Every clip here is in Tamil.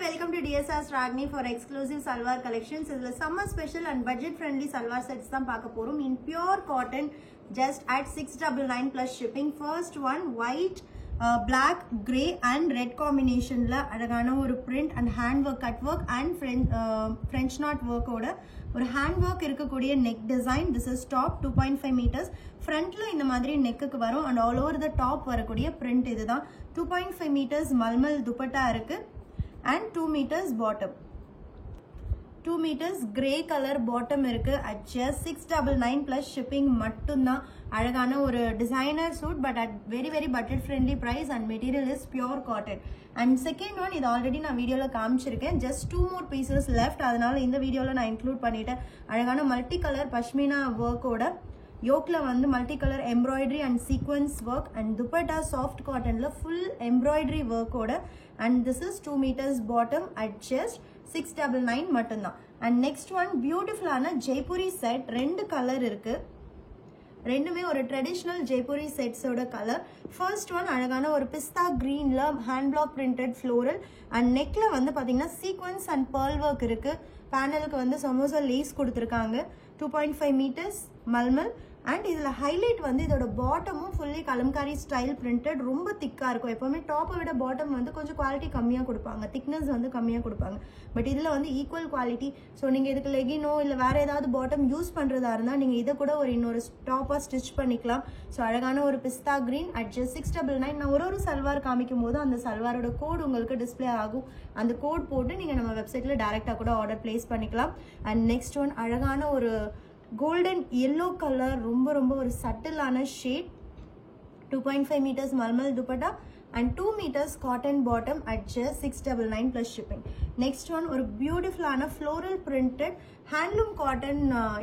welcome to DSR Ragni for exclusive salwar collections. This is summer special and budget friendly salwar sets in pure cotton just at 699 plus shipping. First one white, black, grey and red combination la adagana oru print and hand work, cut work and French knot work oda ஒரு hand work இருக்கக்கூடிய neck design. This is top 2.5 meters. Frontல இந்த மாதிரி neckக்கு வரும் and all over the top வரக்கூடிய print இதுதான். 2.5 meters மல்மல் துப்பட்டா இருக்கு and 2 meters bottom. 2 meters grey color bottom இருக்கு at just 699 plus shipping மட்டும்தான். அழகான ஒரு designer suit but at very budget friendly price and material is pure cotton. And second one இது already நான் வீடியோல காமிச்சிருக்கேன். Just 2 more pieces left. அதனால இந்த வீடியோல நான் include பண்ணிட்டேன். அழகான multi color pashmina work ஓட yoke la வந்து multi color embroidery and sequence work and dupatta soft cotton la full embroidery work oda and this is 2 meters bottom at just 699 மட்டும்தான். And next one beautiful ஆன ஜெய்ப்பூரி set. ரெண்டு கலர் இருக்கு. ரெண்டுமே ஒரு ட்ரெடிஷனல் ஜெய்ப்பூரி செட்ஸோட கலர். ஃபர்ஸ்ட் ஒன் அழகான ஒரு பிஸ்தா கிரீன்ல hand block printed floral and நெக்ல வந்து பாத்தீங்கன்னா சீக்வன்ஸ் அண்ட் pearl ஒர்க் இருக்கு. பேனலுக்கு வந்து சமோசா லேஸ் கொடுத்துருக்காங்க. 2.5 meters மல்மல் அண்ட் இதில் ஹைலைட் வந்து இதோட பாட்டமும் ஃபுல்லி கலம்காரி ஸ்டைல் பிரிண்டட் ரொம்ப திக்காக இருக்கும். எப்போவுமே டாப்பை விட பாட்டம் வந்து கொஞ்சம் குவாலிட்டி கம்மியாக கொடுப்பாங்க, திக்னஸ் வந்து கம்மியாக கொடுப்பாங்க. பட் இதில் வந்து ஈக்குவல் குவாலிட்டி. ஸோ நீங்கள் இதுக்கு லெகினோ இல்லை வேறு ஏதாவது பாட்டம் யூஸ் பண்ணுறதா இருந்தால் நீங்கள் இதை கூட ஒரு இன்னொரு டாப்பாக ஸ்டிச் பண்ணிக்கலாம். ஸோ அழகான ஒரு பிஸ்தா கிரீன் அட் ஜஸ்ட் 699. நான் ஒரு சல்வார் காமிக்கும் போது அந்த சல்வாரோட கோட் உங்களுக்கு டிஸ்பிளே ஆகும். அந்த கோட் போட்டு நீங்கள் நம்ம வெப்சைட்டில் டேரெக்டாக கூட ஆர்டர் பிளேஸ் பண்ணிக்கலாம். அண்ட் நெக்ஸ்ட் ஒன் அழகான ஒரு கோல்டன் yellow கலர், ரொம்ப ஒரு சட்டிலான shade. 2.5 meters mulmul dupatta and 2 meters cotton bottom at just 699 plus shipping. Next one ஒரு பியூட்டிஃபுல்லான floral printed handloom cotton.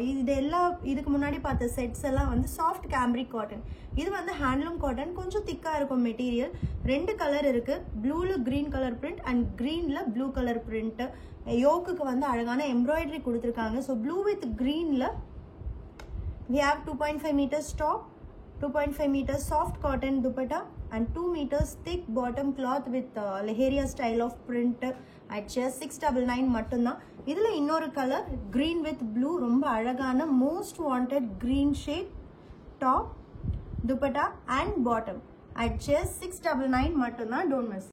இது எல்லாம் இதுக்கு முன்னாடி பார்த்த செட்ஸ் எல்லாம் வந்து சாஃப்ட் கேம்ரிக் காட்டன். இது வந்து ஹேண்ட்லூம் காட்டன், கொஞ்சம் திக்கா இருக்கும் மெட்டீரியல். ரெண்டு கலர் இருக்கு, ப்ளூல கிரீன் கலர் பிரிண்ட் அண்ட் கிரீன்ல ப்ளூ கலர் பிரிண்ட். யோக்குக்கு வந்து அழகான எம்ப்ராய்டரி கொடுத்துருக்காங்க. ஸோ ப்ளூ வித் கிரீன்ல we have 2.5 meters top, 2.5 meters soft cotton dupatta and 2 meters thick bottom cloth with leheria style of print at just 699 மட்டும்தான். இதுல இன்னொரு கலர் green with blue, ரொம்ப அழகான most wanted green shade, top, dupatta and bottom at just 699 மட்டும்தான். Don't miss.